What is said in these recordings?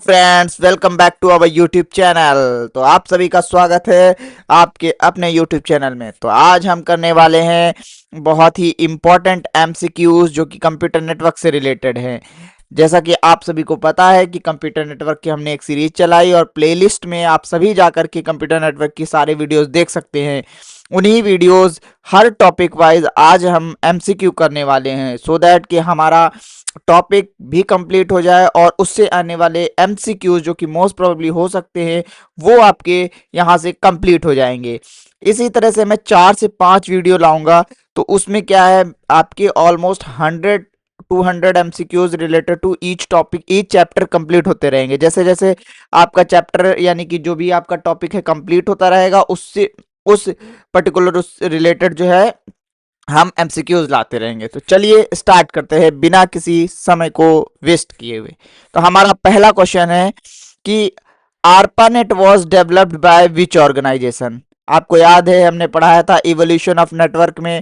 Friends, welcome back to our YouTube channel. तो आप सभी का स्वागत है आपके अपने यूट्यूब चैनल में। तो आज हम करने वाले हैं बहुत ही इम्पोर्टेंट एमसीक्यूज जो कि कंप्यूटर नेटवर्क से रिलेटेड हैं। जैसा कि आप सभी को पता है कि कंप्यूटर नेटवर्क की हमने एक सीरीज चलाई और प्लेलिस्ट में आप सभी जाकर के कंप्यूटर नेटवर्क की सारे वीडियोस देख सकते हैं। उन्हीं वीडियोस हर टॉपिक वाइज आज हम एमसीक्यू करने वाले हैं सो दैट कि हमारा टॉपिक भी कंप्लीट हो जाए और उससे आने वाले एमसीक्यूज जो कि मोस्ट प्रोबेबली हो सकते हैं वो आपके यहाँ से कंप्लीट हो जाएंगे। इसी तरह से मैं 4 से 5 वीडियो लाऊंगा, तो उसमें क्या है आपके almost 100 200 MCQs related to each topic each chapter complete होते रहेंगे। जैसे जैसे आपका चैप्टर यानी कि जो भी आपका टॉपिक है कंप्लीट होता रहेगा, उससे उस पर्टिकुलर उस रिलेटेड जो है हम एमसीक्यूज लाते रहेंगे। तो चलिए स्टार्ट करते हैं बिना किसी समय को वेस्ट किए हुए। तो हमारा पहला क्वेश्चन है कि ARPANET was developed by which organisation. आपको याद है हमने पढ़ाया था इवोल्यूशन ऑफ नेटवर्क में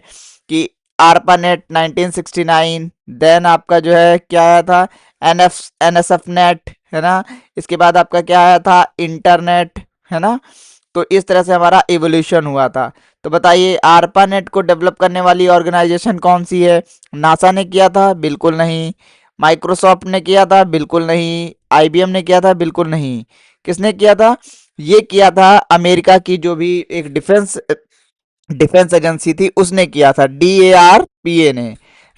कि ARPANET 1969, देन आपका जो है क्या आया था NSF नेट, है ना। इसके बाद आपका क्या आया था इंटरनेट, है ना। तो इस तरह से हमारा इवोल्यूशन हुआ था। तो बताइए ARPANET को डेवलप करने वाली ऑर्गेनाइजेशन कौन सी है। नासा ने किया था? बिल्कुल नहीं। माइक्रोसॉफ्ट ने किया था? बिल्कुल नहीं। IBM ने किया था? बिल्कुल नहीं। किसने किया था? ये किया था अमेरिका की जो भी एक डिफेंस डिफेंस एजेंसी थी उसने किया था, DARPA ने,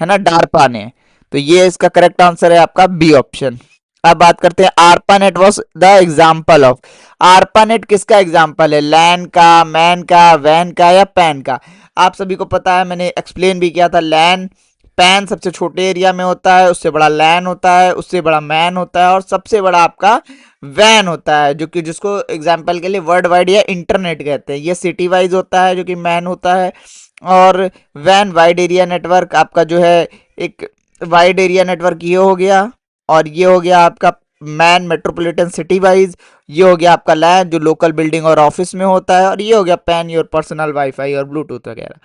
है ना, डारपा ने। तो ये इसका करेक्ट आंसर है आपका बी ऑप्शन। अब बात करते हैं ARPANET was the example of. ARPANEट किसका एग्जाम्पल है? लैन का, मैन का, वैन का या पैन का? आप सभी को पता है, मैंने एक्सप्लेन भी किया था। लैन पैन सबसे छोटे एरिया में होता है, उससे बड़ा लैन होता है, उससे बड़ा मैन होता है और सबसे बड़ा आपका वैन होता है, जो कि जिसको एग्जाम्पल के लिए वर्ल्ड वाइड या इंटरनेट कहते हैं। ये सिटी वाइज होता है जो कि मैन होता है। और वैन वाइड एरिया नेटवर्क आपका जो है एक वाइड एरिया नेटवर्क ये हो गया। और ये हो गया आपका मैन मेट्रोपॉलिटन सिटी वाइज। ये हो गया आपका लैन जो लोकल बिल्डिंग और ऑफिस में होता है। और ये हो गया पैन योर पर्सनल वाईफाई और ब्लूटूथ वगैरह।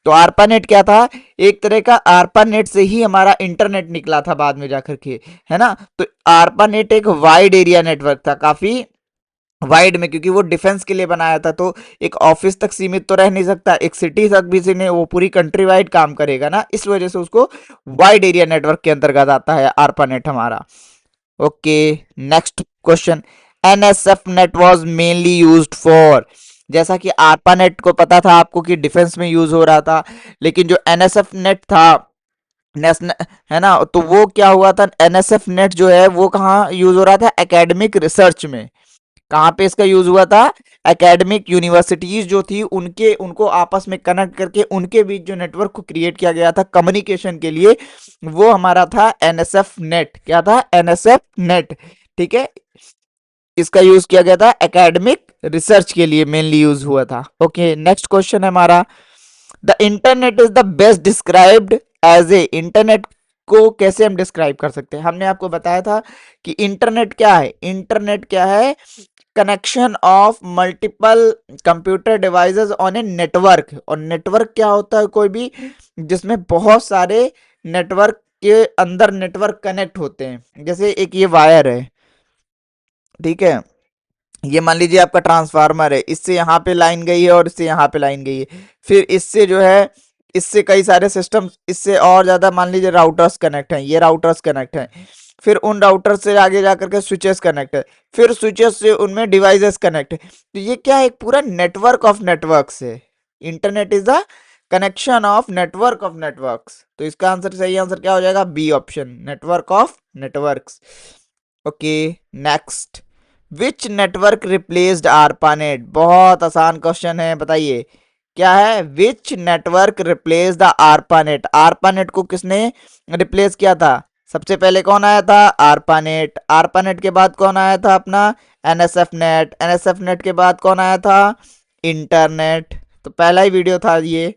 तो ARPANET क्या था? एक तरह का ARPANET से ही हमारा इंटरनेट निकला था बाद में जाकर के, है ना। तो ARPANET एक वाइड एरिया नेटवर्क था, काफी वाइड में, क्योंकि वो डिफेंस के लिए बनाया था। तो एक ऑफिस तक सीमित तो रह नहीं सकता, एक सिटी तक भी से वो पूरी कंट्री वाइड काम करेगा ना, इस वजह से उसको वाइड एरिया नेटवर्क के अंतर्गत आता है ARPANET हमारा। Okay, next question. NSF net was mainly use for. जैसा कि ARPANET को पता था आपको कि डिफेंस में यूज हो रहा था, लेकिन जो NSF नेट था नेशनल, है ना, तो वो क्या हुआ था, NSF नेट जो है वो कहाँ यूज हो रहा था? एकेडमिक रिसर्च में। कहाँ पे इसका यूज हुआ था? एकेडमिक यूनिवर्सिटीज जो थी उनके उनको आपस में कनेक्ट करके उनके बीच जो नेटवर्क को क्रिएट किया गया था कम्युनिकेशन के लिए, वो हमारा था NSF नेट। क्या था? NSF net. ठीक है, इसका यूज किया गया था एकेडमिक रिसर्च के लिए, मेनली यूज हुआ था। ओके, नेक्स्ट क्वेश्चन है हमारा। The internet is the best described as a. Internet को कैसे हम डिस्क्राइब कर सकते हैं? हमने आपको बताया था कि इंटरनेट क्या है। इंटरनेट क्या है? Connection of multiple computer devices on a network. और नेटवर्क क्या होता है? कोई भी जिसमें बहुत सारे नेटवर्क के अंदर नेटवर्क कनेक्ट होते हैं। जैसे एक ये वायर है, ठीक है, ये मान लीजिए आपका ट्रांसफार्मर है, इससे यहाँ पे लाइन गई है और इससे यहाँ पे लाइन गई है। फिर इससे जो है इससे कई सारे सिस्टम, इससे और ज्यादा मान लीजिए राउटर्स कनेक्ट हैं, ये राउटर्स कनेक्ट हैं। फिर उन राउटर से आगे जाकर के स्विचेस कनेक्ट है, फिर स्विचेस से उनमें डिवाइसेस कनेक्ट है। तो ये क्या है? एक पूरा नेटवर्क ऑफ नेटवर्क्स है। Internet is the connection of network of networks. तो इसका आंसर, सही आंसर क्या हो जाएगा? B option, network of networks. Okay, next. Which network replaced ARPANET। बहुत आसान क्वेश्चन है, बताइए क्या है? Which network replace the ARPANET। ARPANET को किसने रिप्लेस किया था? सबसे पहले कौन आया था? ARPANET। ARPANET के बाद कौन आया था? अपना NSF नेट। NSF नेट के बाद कौन आया था? इंटरनेट। तो पहला ही वीडियो था ये,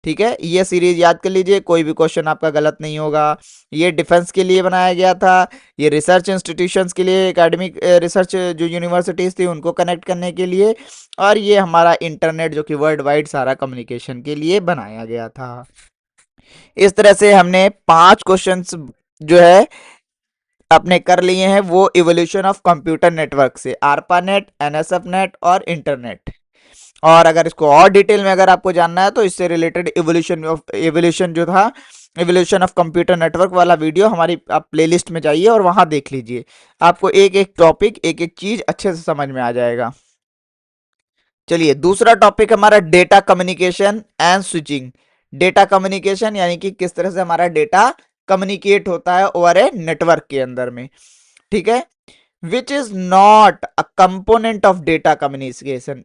ठीक है। ये सीरीज याद कर लीजिए, कोई भी क्वेश्चन आपका गलत नहीं होगा। ये डिफेंस के लिए बनाया गया था, ये रिसर्च इंस्टीट्यूशंस के लिए, एकेडमिक रिसर्च जो यूनिवर्सिटीज थी उनको कनेक्ट करने के लिए। और ये हमारा इंटरनेट जो कि वर्ल्ड वाइड सारा कम्युनिकेशन के लिए बनाया गया था। इस तरह से हमने 5 क्वेश्चंस जो है अपने कर लिए हैं वो इवोल्यूशन ऑफ कंप्यूटर नेटवर्क से, आरपा नेट, एनएसएफ नेट और इंटरनेट। और अगर इसको और डिटेल में अगर आपको जानना है तो इससे रिलेटेड इवोल्यूशन जो था, इवोल्यूशन ऑफ कंप्यूटर नेटवर्क वाला वीडियो हमारी आप प्लेलिस्ट में जाइए और वहां देख लीजिए। आपको एक एक टॉपिक, एक एक चीज अच्छे से समझ में आ जाएगा। चलिए दूसरा टॉपिक हमारा data communication and switching. Data communication यानी कि किस तरह से हमारा डेटा कम्युनिकेट होता है ओवर ए नेटवर्क के अंदर में, ठीक है। Which is not a component of data communication.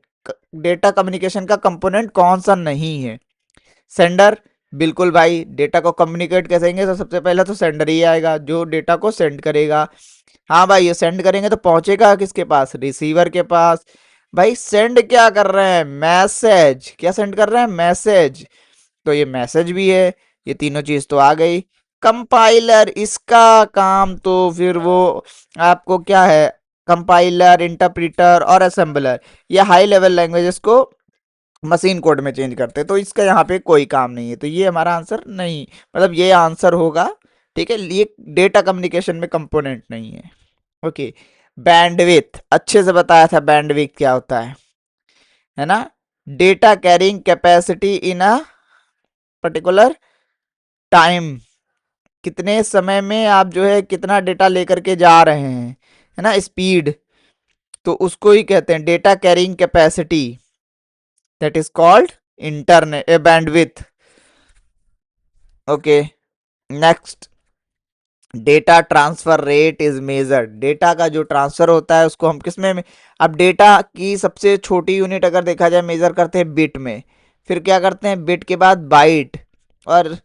Data communication का कंपोनेंट कौन सा नहीं है? सेंडर, बिल्कुल भाई। डेटा को कम्युनिकेट कैसे करेंगे तो सबसे पहले तो सेंडर ही आएगा जो डेटा को सेंड करेगा। हाँ भाई, ये सेंड करेंगे तो पहुंचेगा किसके पास? रिसीवर के पास। भाई सेंड क्या कर रहे हैं? मैसेज। क्या सेंड कर रहे हैं? मैसेज। तो ये मैसेज भी है। ये तीनों चीज तो आ गई। कंपाइलर, इसका काम तो फिर वो आपको क्या है, कंपाइलर, इंटरप्रीटर और असेंबलर, ये हाई लेवल लैंग्वेजेस को मशीन कोड में चेंज करते हैं, तो इसका यहाँ पे कोई काम नहीं है। तो ये हमारा आंसर नहीं, मतलब ये आंसर होगा, ठीक है। ये डेटा कम्युनिकेशन में कंपोनेंट नहीं है। ओके। बैंडविथ, अच्छे से बताया था बैंडविथ क्या होता है ना। Data carrying capacity in a particular time, कितने समय में आप जो है कितना डेटा लेकर के जा रहे हैं, है ना, स्पीड। तो उसको ही कहते हैं data carrying capacity, that is called internet bandwidth. Okay. Next, data transfer rate is measured. Data का जो ट्रांसफर होता है उसको हम किस में, अब डेटा की सबसे छोटी यूनिट अगर देखा जाए मेजर करते हैं बिट में, फिर क्या करते हैं बिट के बाद बाइट, और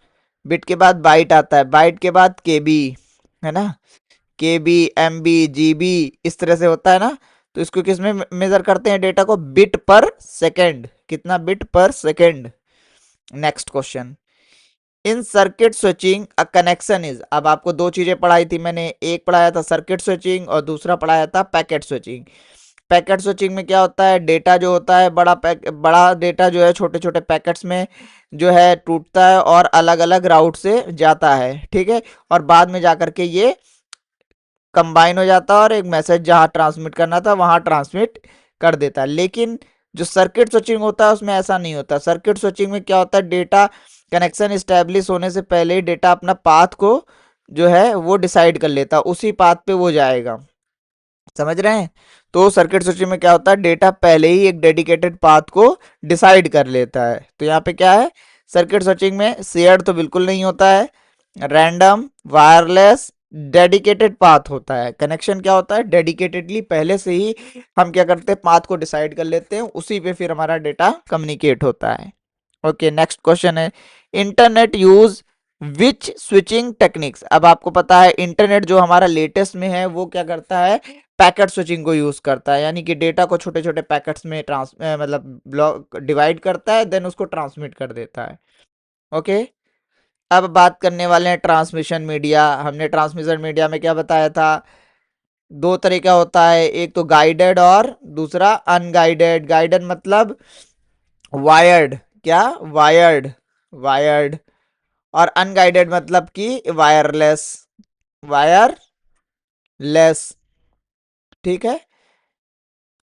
बिट के बाद बाइट आता है, बाइट के बाद केबी, है ना, केबी, एमबी, जीबी, इस तरह से होता है ना। तो इसको किस में मेजर करते हैं? डेटा को बिट पर सेकेंड, कितना बिट पर second. Next question, in circuit switching a connection is. अब आपको दो चीजें पढ़ाई थी मैंने, एक पढ़ाया था सर्किट स्विचिंग और दूसरा पढ़ाया था पैकेट स्विचिंग। पैकेट स्विचिंग में क्या होता है, डेटा जो होता है बड़ा डेटा जो है छोटे छोटे पैकेट्स में जो है टूटता है और अलग अलग राउट से जाता है, ठीक है। और बाद में जाकर के ये कंबाइन हो जाता है और एक मैसेज जहां ट्रांसमिट करना था वहां ट्रांसमिट कर देता है। लेकिन जो सर्किट स्विचिंग होता है उसमें ऐसा नहीं होता। सर्किट स्विचिंग में क्या होता है, डेटा कनेक्शन स्टैब्लिश होने से पहले ही डेटा अपना पाथ को जो है वो डिसाइड कर लेता है, उसी पाथ पे वो जाएगा। समझ रहे हैं? तो सर्किट स्विचिंग में क्या होता है, डेटा पहले ही एक डेडिकेटेड पाथ को डिसाइड कर लेता है। तो यहाँ पे क्या है, सर्किट स्विचिंग में शेयर्ड तो बिल्कुल नहीं होता है, रैंडम, वायरलेस, डेडिकेटेड पाथ होता है। कनेक्शन क्या होता है, डेडिकेटेडली पहले से ही हम क्या करते हैं, पाथ को डिसाइड कर लेते हैं, उसी पे फिर हमारा डेटा कम्युनिकेट होता है। ओके। नेक्स्ट क्वेश्चन है, internet use which switching techniques. अब आपको पता है इंटरनेट जो हमारा लेटेस्ट में है वो क्या करता है, पैकेट स्विचिंग को यूज करता है, यानी कि डेटा को छोटे छोटे पैकेट्स में मतलब ब्लॉक डिवाइड करता है, देन उसको ट्रांसमिट कर देता है। ओके। अब बात करने वाले हैं ट्रांसमिशन मीडिया। हमने ट्रांसमिशन मीडिया में क्या बताया था, दो तरीका होता है, एक तो गाइडेड और दूसरा अनगाइडेड। गाइडेड मतलब वायर्ड, क्या, वायर्ड, वायर्ड। और अनगाइडेड मतलब कि वायरलेस, वायरलेस, ठीक है।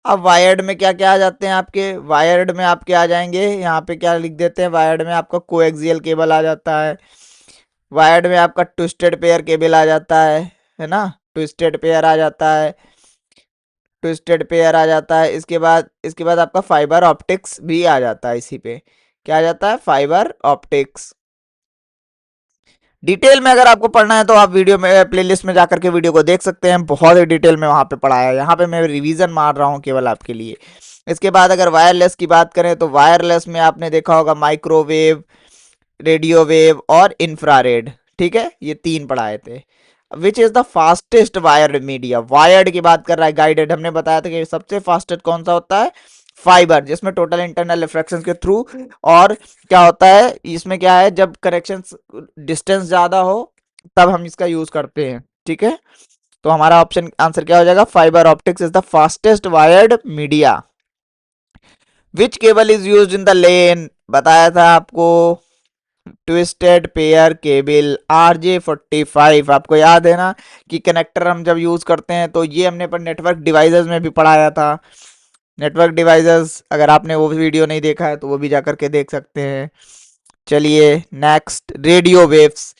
अब वायर्ड में क्या क्या आ जाते हैं आपके, वायर्ड में आपके आ जाएंगे, यहाँ पे क्या लिख देते हैं, वायर्ड में आपका कोएक्सियल केबल आ जाता है, वायर्ड में आपका ट्विस्टेड पेयर केबल आ जाता है ना, ट्विस्टेड पेयर आ जाता है, ट्विस्टेड पेयर आ जाता है। इसके बाद आपका फाइबर ऑप्टिक्स भी आ जाता है। इसी पे क्या आ जाता है, फाइबर ऑप्टिक्स। डिटेल में अगर आपको पढ़ना है तो आप वीडियो में प्लेलिस्ट में जाकर के वीडियो को देख सकते हैं, बहुत ही डिटेल में वहां पे पढ़ाया है। यहाँ पे मैं रिवीजन मार रहा हूँ केवल आपके लिए। इसके बाद अगर वायरलेस की बात करें तो वायरलेस में आपने देखा होगा माइक्रोवेव, रेडियो वेव और इंफ्रारेड, ठीक है, ये तीन पढ़ाए थे। Which is the fastest wired media. Wired की बात कर रहा है, गाइडेड हमने बताया था कि सबसे फास्टेस्ट कौन सा होता है, फाइबर, जिसमें टोटल इंटरनल रिफ्रैक्शन के थ्रू। और क्या होता है इसमें, क्या है, जब कनेक्शन डिस्टेंस ज्यादा हो तब हम इसका यूज करते हैं, ठीक है। तो हमारा ऑप्शन आंसर क्या हो जाएगा, fibre optics is the fastest wired media. Which cable is use in the lane, बताया था आपको, ट्विस्टेड पेयर केबल RJ45, आपको याद है ना कि कनेक्टर हम जब यूज करते हैं तो ये हमने पर नेटवर्क डिवाइसेस में भी पढ़ाया था। नेटवर्क डिवाइसेस, अगर आपने वो वीडियो नहीं देखा है तो वो भी जाकर के देख सकते हैं। चलिए next, radio waves.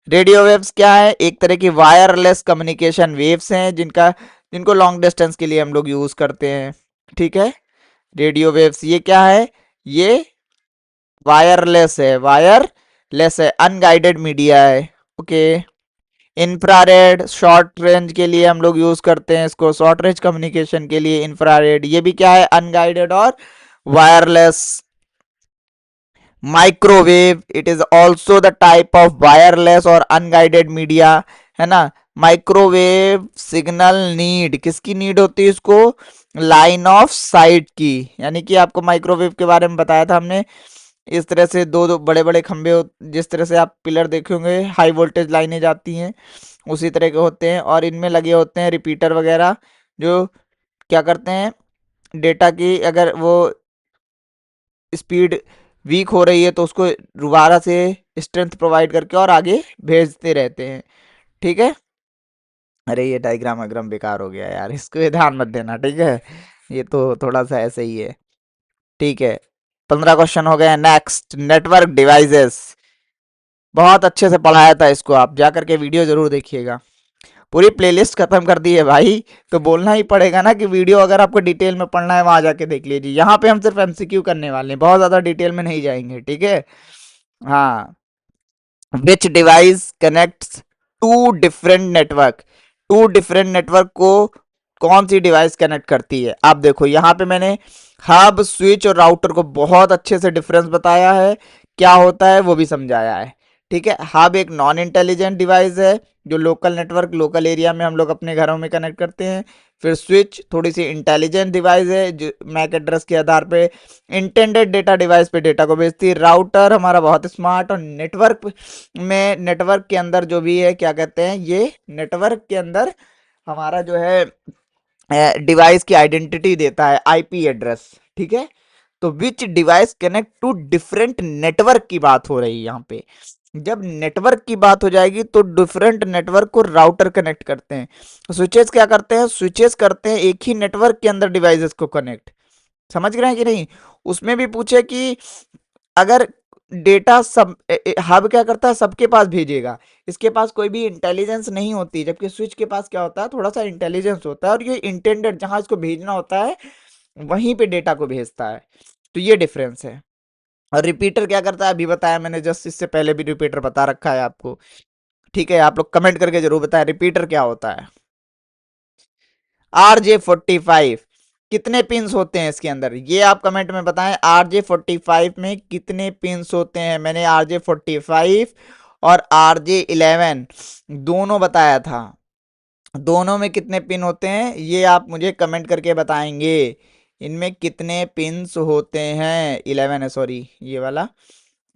Radio waves क्या है? एक तरह की वायरलेस कम्युनिकेशन वेव्स हैं जिनको लॉन्ग डिस्टेंस के लिए हम लोग यूज करते हैं। ठीक है, रेडियो वेव्स ये क्या है? ये वायरलेस है, अनगाइडेड मीडिया है। ओके। इंफ्रारेड, शॉर्ट रेंज के लिए हम लोग यूज करते हैं इसको, शॉर्ट रेंज कम्युनिकेशन के लिए इंफ्रारेड। ये भी क्या है? अनगाइडेड और wireless. Microwave, it is also the type of wireless और अनगाइडेड मीडिया, है ना। माइक्रोवेव सिग्नल नीड, किसकी नीड होती है इसको? लाइन ऑफ साइट की। यानी कि आपको माइक्रोवेव के बारे में बताया था हमने, इस तरह से दो दो बड़े बड़े खंभे जिस तरह से आप पिलर देखे होंगे, हाई वोल्टेज लाइनें जाती हैं, उसी तरह के होते हैं। और इनमें लगे होते हैं रिपीटर वगैरह, जो क्या करते हैं, डेटा की अगर वो स्पीड वीक हो रही है तो उसको दोबारा से स्ट्रेंथ प्रोवाइड करके और आगे भेजते रहते हैं। ठीक है। अरे ये डायग्राम अग्राम बेकार हो गया यार, इसको ये ध्यान मत देना, ठीक है। ये तो थोड़ा सा ऐसे ही है। ठीक है, 15 क्वेश्चन हो गए। Next, network devices. बहुत अच्छे से पढ़ाया था इसको, आप जा करके वीडियो जरूर देखिएगा। पूरी प्लेलिस्ट खत्म कर दी है भाई, तो बोलना ही पड़ेगा ना कि वीडियो अगर आपको डिटेल में पढ़ना है वहां जाके देख लीजिए। यहाँ पे हम सिर्फ एमसीक्यू करने वाले हैं, बहुत ज्यादा डिटेल में नहीं जाएंगे, ठीक है। हाँ। Which device connects to different network? To different network को कौन सी डिवाइस कनेक्ट करती है? आप देखो यहाँ पे मैंने हब, स्विच और राउटर को बहुत अच्छे से डिफरेंस बताया है, क्या होता है वो भी समझाया है। ठीक है, हब एक नॉन इंटेलिजेंट डिवाइस है जो लोकल नेटवर्क, लोकल एरिया में हम लोग अपने घरों में कनेक्ट करते हैं। फिर स्विच थोड़ी सी इंटेलिजेंट डिवाइस है जो मैक एड्रेस के आधार पे इंटेंडेड डेटा डिवाइस पे डेटा को भेजती है। राउटर हमारा बहुत स्मार्ट, और नेटवर्क में, नेटवर्क के अंदर जो भी है, क्या कहते हैं, ये नेटवर्क के अंदर हमारा जो है डिवाइस की आइडेंटिटी देता है, आईपी एड्रेस। ठीक है। तो which device connect to different network की बात हो रही है यहाँ पे। जब नेटवर्क की बात हो जाएगी तो डिफरेंट नेटवर्क को राउटर कनेक्ट करते हैं। स्विचेस क्या करते हैं? स्विचेस करते हैं एक ही नेटवर्क के अंदर डिवाइसेस को कनेक्ट। समझ रहे हैं कि नहीं? उसमें भी पूछे कि अगर डेटा सब हब क्या करता है, सबके पास भेजेगा, इसके पास कोई भी इंटेलिजेंस नहीं होती, जबकि स्विच के पास क्या होता है, थोड़ा सा इंटेलिजेंस होता है, और ये इंटेंडेड जहां इसको भेजना होता है वहीं पे डेटा को भेजता है। तो ये डिफरेंस है। और रिपीटर क्या करता है, अभी बताया मैंने, जस्ट इससे पहले भी रिपीटर बता रखा है आपको। ठीक है, आप लोग कमेंट करके जरूर बताएं रिपीटर क्या होता है। RJ45 कितने पिंस होते हैं इसके अंदर, ये आप कमेंट में बताएं। RJ45 में कितने पिंस होते हैं? मैंने RJ45 और RJ11 दोनों बताया था, दोनों में कितने पिन होते हैं ये आप मुझे कमेंट करके बताएंगे। इनमें कितने पिंस होते हैं? 11 है, सॉरी, ये वाला,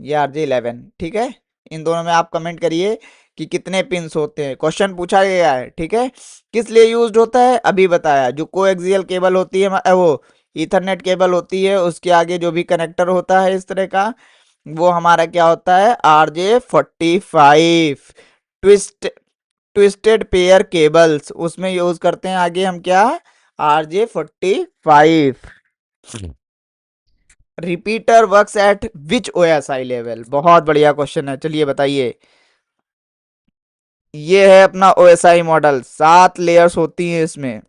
ये RJ11, ठीक है। इन दोनों में आप कमेंट करिए कि कितने पिंस होते हैं, क्वेश्चन पूछा गया है। ठीक है, किस लिए यूज्ड होता है अभी बताया। जो कोएक्सियल केबल होती है, वो ईथरनेट केबल होती है, उसके आगे जो भी कनेक्टर होता है इस तरह का, वो हमारा क्या होता है? RJ45। ट्विस्टेड पेयर केबल्स उसमें यूज करते हैं आगे हम क्या? RJ45। Repeater works at which OSI level? बहुत बढ़िया क्वेश्चन है, चलिए बताइए। ये है अपना OSI मॉडल, 7 लेयर्स होती हैं इसमें।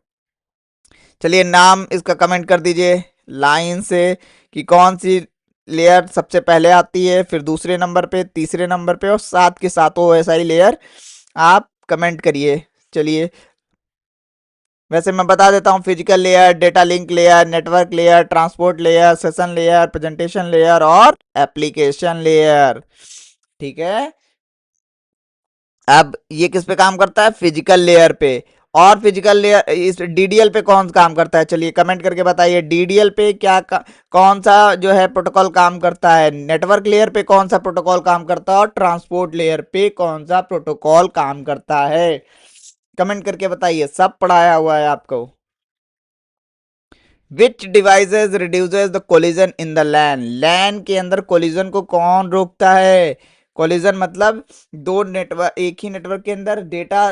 चलिए नाम इसका कमेंट कर दीजिए लाइन से कि कौन सी लेयर सबसे पहले आती है, फिर दूसरे नंबर पे, तीसरे नंबर पे, और सात के सातों OSI लेयर आप कमेंट करिए। चलिए, वैसे मैं बता देता हूँ, physical layer, data link layer, network layer, transport layer, session layer, presentation layer और एप्लीकेशन लेयर। ठीक है। अब ये किस पे काम करता है? फिजिकल लेयर पे। और फिजिकल लेयर इस डीडीएल पे कौन काम करता है? चलिए कमेंट करके बताइए, डीडीएल पे कौन सा जो है प्रोटोकॉल काम करता है, नेटवर्क लेयर पे कौन सा प्रोटोकॉल काम करता है, और ट्रांसपोर्ट लेयर पे कौन सा प्रोटोकॉल काम करता है? कमेंट करके बताइए, सब पढ़ाया हुआ है आपको। Which devices reduces the collision in the LAN, LAN के अंदर कोलिजन को कौन रोकता है? कोलिजन मतलब दो नेटवर्क, एक ही नेटवर्क के अंदर डेटा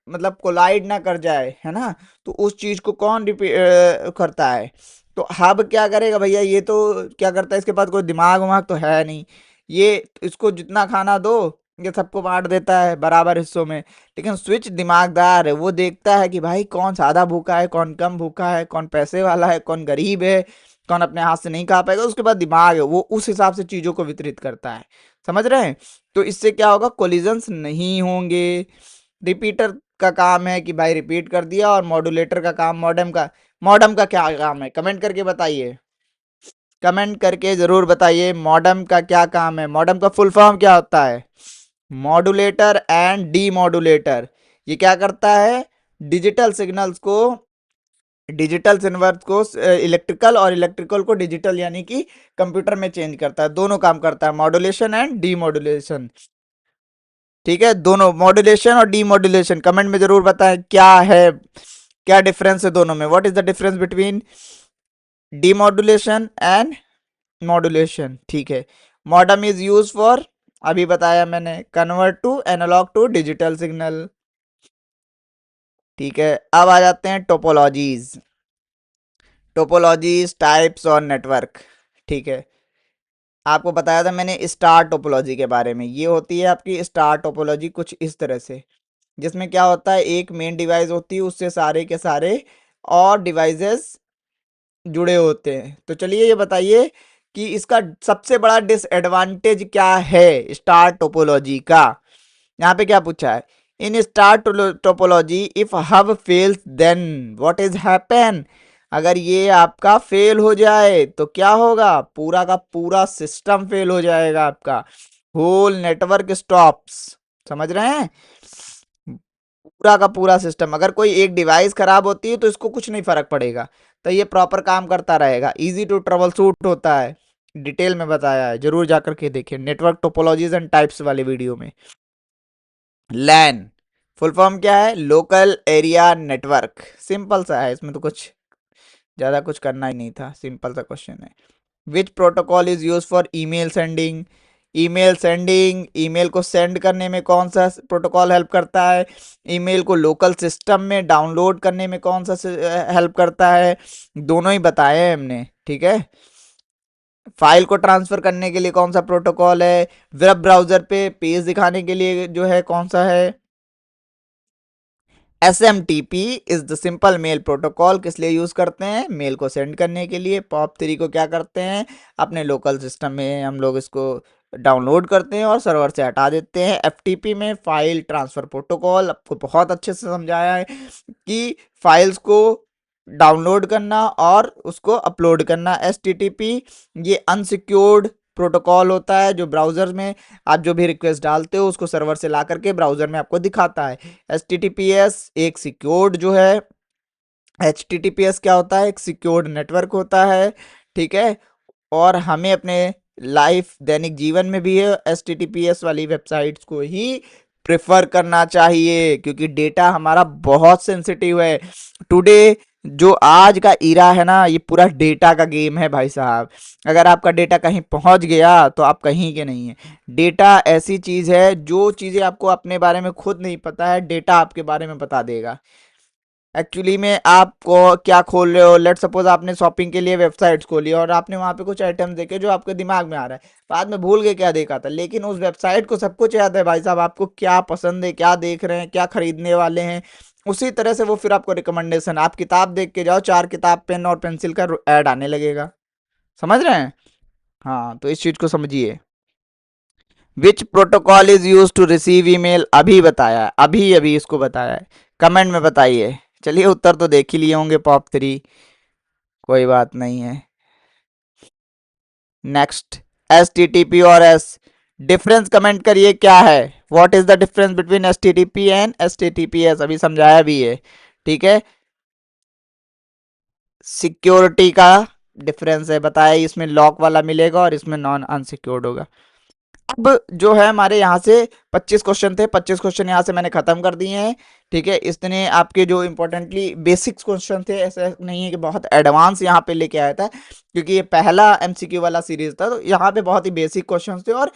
मतलब कोलाइड ना कर जाए, है ना? तो उस चीज को कौन करता है? तो हब क्या करेगा भैया? ये तो क्या करता है, इसके पास कोई दिमाग वमाग तो है नहीं, ये इसको जितना खाना दो ये सबको बांट देता है बराबर हिस्सों में। लेकिन स्विच दिमागदार है, वो देखता है कि भाई कौन ज्यादा भूखा है, कौन कम भूखा है, कौन पैसे वाला है, कौन गरीब है, कौन अपने हाथ से नहीं खा पाएगा, उसके बाद दिमाग है, वो उस हिसाब से चीजों को वितरित करता है। समझ रहे हैं? तो इससे क्या होगा, कोलिजन्स नहीं होंगे। रिपीटर का काम है कि भाई रिपीट कर दिया, और मॉड्यूलेटर का काम, मॉडेम का क्या काम है? कमेंट करके बताइए, कमेंट करके जरूर बताइए मॉडेम का क्या काम है। मॉडेम का फुल फॉर्म क्या होता है? Modulator and demodulator. ये क्या करता है? डिजिटल सिग्नल्स को, डिजिटल सिग्नल्स को इलेक्ट्रिकल, और इलेक्ट्रिकल को डिजिटल यानी कि कंप्यूटर में चेंज करता है। दोनों काम करता है, मॉड्यूलेशन एंड डीमॉड्यूलेशन। ठीक है, दोनों मॉड्यूलेशन और डीमॉड्यूलेशन। कमेंट में जरूर बताएं क्या है, क्या डिफरेंस है दोनों में, what is the difference between demodulation and modulation. ठीक है, मॉडम इज यूज फॉर, अभी बताया मैंने, convert to analogue to digital signal. ठीक है, अब आ जाते हैं टोपोलॉजीज। टोपोलॉजीज, टाइप्स और नेटवर्क। ठीक है, आपको बताया था मैंने स्टार टोपोलॉजी के बारे में। ये होती है आपकी स्टार टोपोलॉजी कुछ इस तरह से, जिसमें क्या होता है, एक मेन डिवाइस होती है, उससे सारे के सारे और डिवाइसेस जुड़े होते हैं। तो चलिए ये बताइए कि इसका सबसे बड़ा डिसएडवांटेज क्या है स्टार टोपोलॉजी का। यहाँ पे क्या पूछा है, in star topology if hub fails then what is happen. अगर ये आपका फेल हो जाए तो क्या होगा? पूरा का पूरा सिस्टम फेल हो जाएगा आपका, होल नेटवर्क स्टॉप्स। समझ रहे हैं? पूरा का पूरा सिस्टम, अगर कोई एक डिवाइस खराब होती है तो इसको कुछ नहीं फर्क पड़ेगा, तो ये प्रॉपर काम करता रहेगा, इजी टू ट्रबल शूट होता है। डिटेल में बताया है, जरूर जाकर के देखिए नेटवर्क टोपोलॉजीज एंड टाइप्स वाले वीडियो में। लैन फुल फॉर्म क्या है? Local area network. सिंपल सा है, इसमें तो कुछ ज्यादा कुछ करना ही नहीं था, सिंपल सा क्वेश्चन है। विच protocol is use for email sending. Email sending, email को सेंड करने में कौन सा प्रोटोकॉल हेल्प करता है? ईमेल को लोकल सिस्टम में डाउनलोड करने में कौन सा हेल्प करता है? दोनों ही बताए हैं हमने। ठीक है, फाइल को ट्रांसफर करने के लिए कौन सा प्रोटोकॉल है? वेब ब्राउजर पे पेज दिखाने के लिए जो है कौन सा है? SMTP is the simple mail protocol. किस लिए यूज करते हैं? मेल को सेंड करने के लिए। POP3 को क्या करते हैं? अपने लोकल सिस्टम में हम लोग इसको डाउनलोड करते हैं और सर्वर से हटा देते हैं। FTP में फाइल ट्रांसफर प्रोटोकॉल, आपको बहुत अच्छे से समझाया है कि फाइल्स को डाउनलोड करना और उसको अपलोड करना। STTP ये अनसिक्योर्ड प्रोटोकॉल होता है, जो ब्राउजर में आप जो भी रिक्वेस्ट डालते हो उसको सर्वर से ला करके ब्राउजर में आपको दिखाता है। HTTPS एक सिक्योर्ड जो है, HTTPS क्या होता है? एक सिक्योर्ड नेटवर्क होता है। ठीक है, और हमें अपने लाइफ दैनिक जीवन में भी है HTTPS वाली वेबसाइट्स को ही प्रेफर करना चाहिए, क्योंकि डेटा हमारा बहुत सेंसिटिव है। टुडे जो आज का इरा है ना, ये पूरा डेटा का गेम है भाई साहब। अगर आपका डेटा कहीं पहुंच गया तो आप कहीं के नहीं है। डेटा ऐसी चीज है, जो चीजें आपको अपने बारे में खुद नहीं पता है, डेटा आपके बारे में बता देगा। एक्चुअली में आपको क्या खोल रहे हो, लेट सपोज आपने शॉपिंग के लिए वेबसाइट्स खोली और आपने वहां पे कुछ आइटम्स देखे जो आपके दिमाग में आ रहा है, बाद में भूल गए क्या देखा था, लेकिन उस वेबसाइट को सब कुछ याद है भाई साहब, आपको क्या पसंद है, क्या देख रहे हैं, क्या खरीदने वाले हैं। उसी तरह से वो फिर आपको रिकमेंडेशन, आप किताब देख के जाओ, 4 किताब पेन और पेंसिल का ऐड आने लगेगा। समझ रहे हैं? हाँ, तो इस चीज को समझिए। Which protocol is use to receive email, अभी बताया है, अभी अभी इसको बताया है। कमेंट में बताइए। चलिए उत्तर तो देख ही लिए होंगे, POP3, कोई बात नहीं है। नेक्स्ट, HTTP और एस, डिफरेंस कमेंट करिए क्या है? What is the difference between HTTP and HTTPS, अभी समझाया भी है। ठीक है, सिक्योरिटी का डिफरेंस है बताया, इसमें लॉक वाला मिलेगा और इसमें नॉन अनसिक्योर्ड होगा। अब जो है हमारे यहाँ से 25 क्वेश्चन थे, 25 क्वेश्चन यहाँ से मैंने खत्म कर दिए हैं। ठीक है, इसने आपके जो इंपॉर्टेंटली बेसिक्स क्वेश्चन थे, ऐसा नहीं है कि बहुत एडवांस यहाँ पे लेके आया था, क्योंकि ये पहला एमसीक्यू वाला सीरीज था, तो यहाँ पे बहुत ही बेसिक क्वेश्चन थे और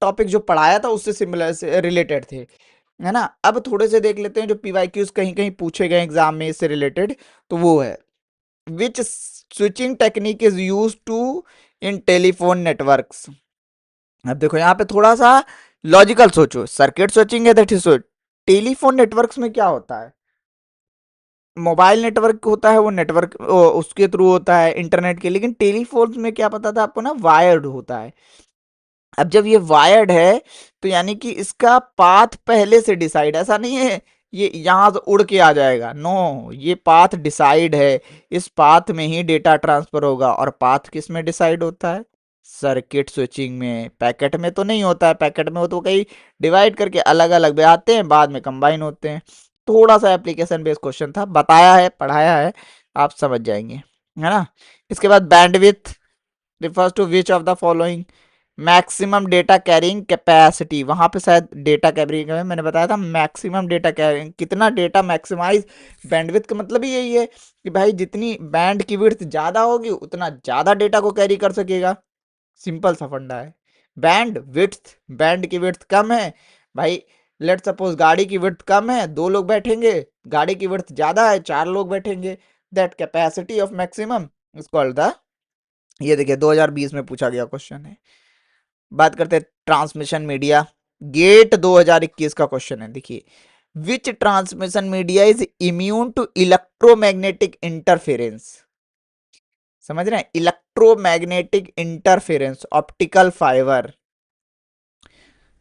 टॉपिक जो पढ़ाया था उससे सिमिलर से रिलेटेड थे, है ना। अब थोड़े से देख लेते हैं जो पीवाईक्यूज कहीं कहीं पूछे गए एग्जाम में इससे रिलेटेड। तो वो है, which switching technique is use to in telephone networks. अब देखो यहाँ पे थोड़ा सा लॉजिकल सोचो, सर्किट स्विचिंग है दैट इज, टेलीफोन नेटवर्क्स में क्या होता है, मोबाइल नेटवर्क होता है वो नेटवर्क उसके थ्रू होता है इंटरनेट के, लेकिन टेलीफोन में क्या पता था आपको ना, वायर्ड होता है। अब जब ये वायर्ड है तो यानी कि इसका पाथ पहले से डिसाइड, ऐसा नहीं है ये यहां से उड़ के आ जाएगा, नो, ये पाथ डिसाइड है। इस पाथ में ही डेटा ट्रांसफर होगा, और पाथ किस में डिसाइड होता है, सर्किट स्विचिंग में। पैकेट में तो नहीं होता है, पैकेट में हो तो कई डिवाइड करके अलग अलग भी आते हैं, बाद में कंबाइन होते हैं। थोड़ा सा एप्लीकेशन बेस्ड क्वेश्चन था, बताया है पढ़ाया है, आप समझ जाएंगे, है ना। इसके बाद bandwidth refers to which of the following, maximum data carrying capacity, वहां पे शायद डेटा कैरिंग में मैंने बताया था मैक्सिमम डेटा कैरिंग, कितना डेटा मैक्सिमाइज, बैंडविड्थ का मतलब ही यही है कि भाई जितनी बैंड की विड्थ ज्यादा होगी उतना ज्यादा डेटा को कैरी कर सकेगा, सिंपल सा फंडा है। बैंड विड्थ, बैंड की विड्थ कम है भाई, लेट सपोज गाड़ी की विड्थ कम है, दो लोग बैठेंगे, गाड़ी की विड्थ ज्यादा है, चार लोग बैठेंगे, that capacity of maximum is called the, ये देखिए 2020 में पूछा गया क्वेश्चन है। बात करते हैं ट्रांसमिशन मीडिया, गेट 2021 का क्वेश्चन है, देखिए, which transmission media is immune to electromagnetic interference, समझ रहे हैं, इलेक्ट्रोमैग्नेटिक इंटरफेरेंस, ऑप्टिकल फाइबर।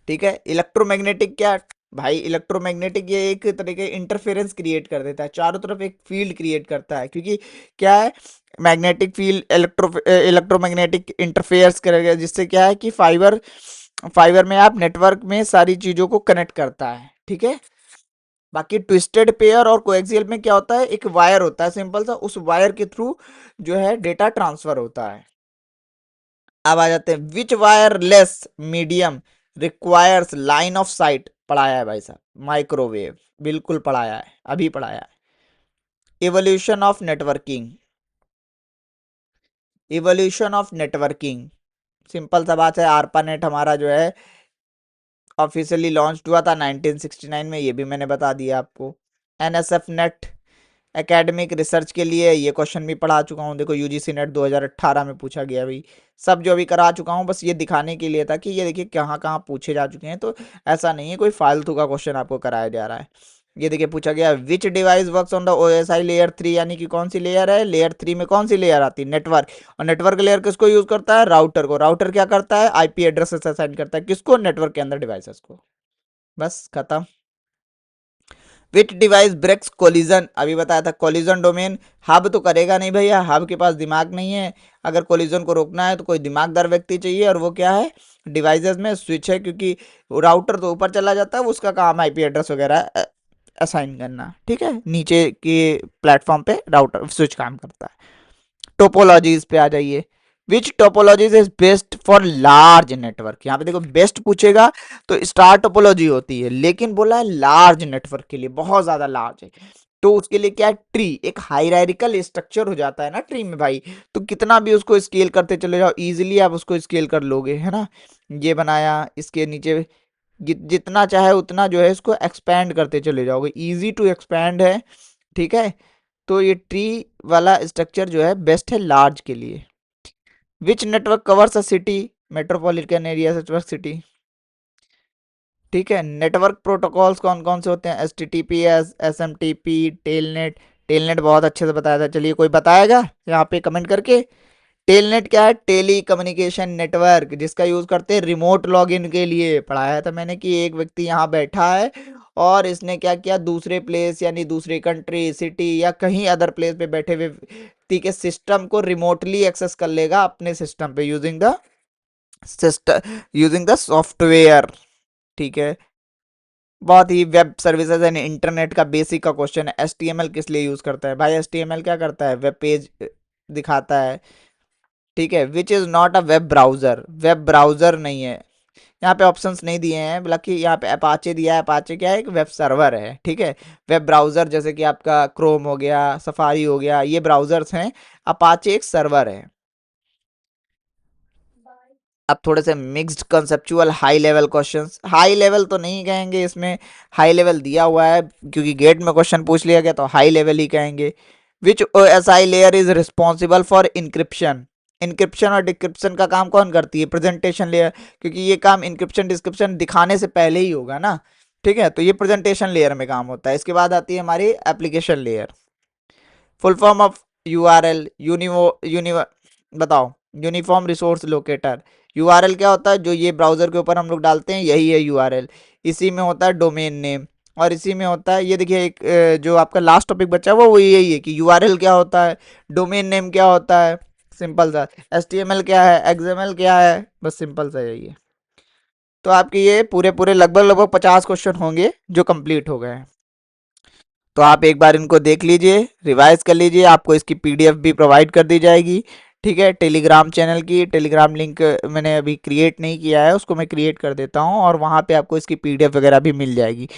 ठीक है, इलेक्ट्रोमैग्नेटिक क्या भाई, इलेक्ट्रोमैग्नेटिक ये एक तरीके इंटरफेरेंस क्रिएट कर देता है, चारों तरफ एक फील्ड क्रिएट करता है, क्योंकि क्या है, मैग्नेटिक फील्ड इलेक्ट्रोमैग्नेटिक इंटरफेयर्स करेगा, जिससे क्या है कि फाइबर, फाइबर में आप नेटवर्क में सारी चीजों को कनेक्ट करता है। ठीक है, बाकी ट्विस्टेड पेयर और कोएक्सियल में क्या होता है, एक वायर होता है सिंपल सा, उस वायर के थ्रू जो है डेटा ट्रांसफर होता है। अब आ जाते हैं, which wireless medium requires line of sight, पढ़ाया है भाई साहब, माइक्रोवेव, बिल्कुल पढ़ाया है, अभी पढ़ाया है। Evolution of networking, evolution of networking, simple सा बात है, आरपानेट हमारा जो है ऑफिशियली लॉन्च हुआ था 1969 में, ये भी मैंने बता दिया आपको। एनएसएफ नेट एकेडमिक रिसर्च के लिए, ये क्वेश्चन भी पढ़ा चुका हूँ, देखो यूजीसी नेट 2018 में पूछा गया भाई, सब जो अभी करा चुका हूँ, बस ये दिखाने के लिए था कि ये देखिए कहाँ कहाँ पूछे जा चुके हैं, तो ऐसा नहीं है कोई फालतू का क्वेश्चन आपको कराया जा रहा है। ये देखिए पूछा गया, विच device works on the OSI layer 3, यानी कि कौन सी लेयर है, लेयर 3 में कौन सी लेयर आती है, नेटवर्क, और नेटवर्क लेयर किसको यूज करता है, राउटर को, राउटर क्या करता है, आईपी एड्रेसेस असाइन करता है किसको, नेटवर्क के अंदर डिवाइसेस को, बस खत्म। विच डिवाइस ब्रेक्स कोलिजन, अभी बताया था कोलिजन डोमेन, हब तो करेगा नहीं भैया, हब के पास दिमाग नहीं है, अगर कोलिजन को रोकना है तो कोई दिमागदार व्यक्ति चाहिए, और वो क्या है, डिवाइसेस में स्विच है, क्योंकि राउटर तो ऊपर चला जाता है, उसका काम आईपी एड्रेस वगैरह असाइन करना, ठीक है, नीचे के प्लेटफॉर्म पे राउटर स्विच काम करता है। टोपोलॉजीज पे आ जाइए, which topologies is best for large network, यहाँ पे देखो बेस्ट पूछेगा तो स्टार टोपोलॉजी होती है, लेकिन बोला है लार्ज नेटवर्क के लिए, बहुत ज्यादा लार्ज है, तो उसके लिए क्या है, ट्री, एक हायरार्किकल स्ट्रक्चर हो जाता है ना ट्री में भाई, तो कितना भी उसको स्केल करते चले जाओ, इजीली आप उसको स्केल कर लोगे, है ना। ये बनाया, इसके नीचे जितना चाहे उतना जो है इसको एक्सपैंड करते चले जाओगे, इजी टू एक्सपैंड है। ठीक है, तो ये ट्री वाला स्ट्रक्चर जो है बेस्ट है लार्ज के लिए। Which network covers a city, metropolitan area network city. ठीक है, नेटवर्क प्रोटोकॉल्स कौन कौन से होते हैं, S T T P, S M T P, Telnet, Telnet बहुत अच्छे से बताया था, चलिए कोई बताएगा यहाँ पे कमेंट करके। टेलनेट क्या है, टेली कम्युनिकेशन नेटवर्क, जिसका यूज करते हैं रिमोट लॉगिन के लिए, पढ़ाया था मैंने कि एक व्यक्ति यहाँ बैठा है और इसने क्या किया, दूसरे प्लेस यानी दूसरी कंट्री, सिटी या कहीं अदर प्लेस पे बैठे हुए व्यक्ति के सिस्टम को रिमोटली एक्सेस कर लेगा अपने सिस्टम पे, using the system, using the software. ठीक है, बहुत ही वेब सर्विसेज एंड इंटरनेट का बेसिक का क्वेश्चन है, एचटीएमएल किस लिए यूज करता है भाई, एचटीएमएल क्या करता है, वेब पेज दिखाता है। ठीक है, which is not a web browser, web browser नहीं है, यहाँ पे ऑप्शंस नहीं दिए हैं, बल्कि यहाँ पे अपाचे दिया है। अपाचे क्या है, एक वेब सर्वर है, ठीक है। वेब ब्राउजर जैसे कि आपका क्रोम हो गया, सफारी हो गया, ये ब्राउजर्स हैं। अपाचे एक सर्वर है। अब थोड़े से mixed conceptual high level questions, high level तो नहीं कहेंगे इसमें, हाई लेवल दिया हुआ है क्योंकि गेट में क्वेश्चन पूछ लिया गया तो हाई लेवल ही कहेंगे। Which OSI layer is responsible for encryption. Encryption और डिक्रिप्शन का काम कौन करती है, प्रेजेंटेशन लेयर, क्योंकि ये काम इंक्रिप्शन डिस्क्रिप्शन दिखाने से पहले ही होगा ना, ठीक है। तो ये प्रेजेंटेशन लेयर में काम होता है। इसके बाद आती है हमारी application layer. Full form of URL, univ बताओ, यूनिफॉर्म रिसोर्स लोकेटर। यूआरएल क्या होता है, जो ये ब्राउजर के ऊपर हम लोग डालते हैं यही है यूआरएल। इसी में होता है डोमेन नेम, और इसी में होता है, ये देखिए एक जो आपका लास्ट टॉपिक बचा हुआ वो यही है कि यूआरएल क्या होता है, डोमेन नेम क्या होता है, सिंपल सा। एचटीएमएल क्या है, एक्सएमएल क्या है, बस सिंपल सा यही है। तो आपके ये पूरे पूरे लगभग लगभग 50 क्वेश्चन होंगे जो कंप्लीट हो गए हैं। तो आप एक बार इनको देख लीजिए, रिवाइज कर लीजिए, आपको इसकी पीडीएफ भी प्रोवाइड कर दी जाएगी, ठीक है। टेलीग्राम चैनल की टेलीग्राम लिंक मैंने अभी क्रिएट नहीं किया है, उसको मैं क्रिएट कर देता हूँ, और वहाँ पे आपको इसकी पीडीएफ वगैरह भी मिल जाएगी,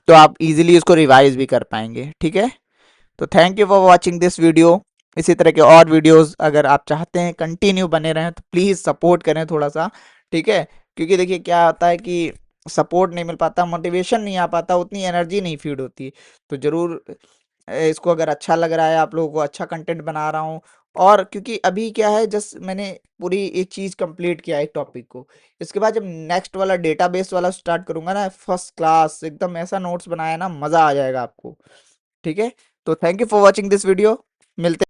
तो आप इजीली इसको रिवाइज भी कर पाएंगे, ठीक है। तो thank you for watching this video. इसी तरह के और वीडियोस अगर आप चाहते हैं कंटिन्यू बने रहें तो प्लीज़ सपोर्ट करें थोड़ा सा, ठीक है। क्योंकि देखिए क्या होता है कि सपोर्ट नहीं मिल पाता, मोटिवेशन नहीं आ पाता, उतनी एनर्जी नहीं फीड होती। तो ज़रूर इसको अगर अच्छा लग रहा है, आप लोगों को अच्छा कंटेंट बना रहा हूँ, और क्योंकि अभी क्या है, जस्ट मैंने पूरी एक चीज़ कंप्लीट किया एक टॉपिक को, इसके बाद जब नेक्स्ट वाला डेटाबेस वाला स्टार्ट करूंगा ना, फर्स्ट क्लास एकदम ऐसा नोट्स बनाया ना, मज़ा आ जाएगा आपको, ठीक है। तो thank you for watching this video, मिलते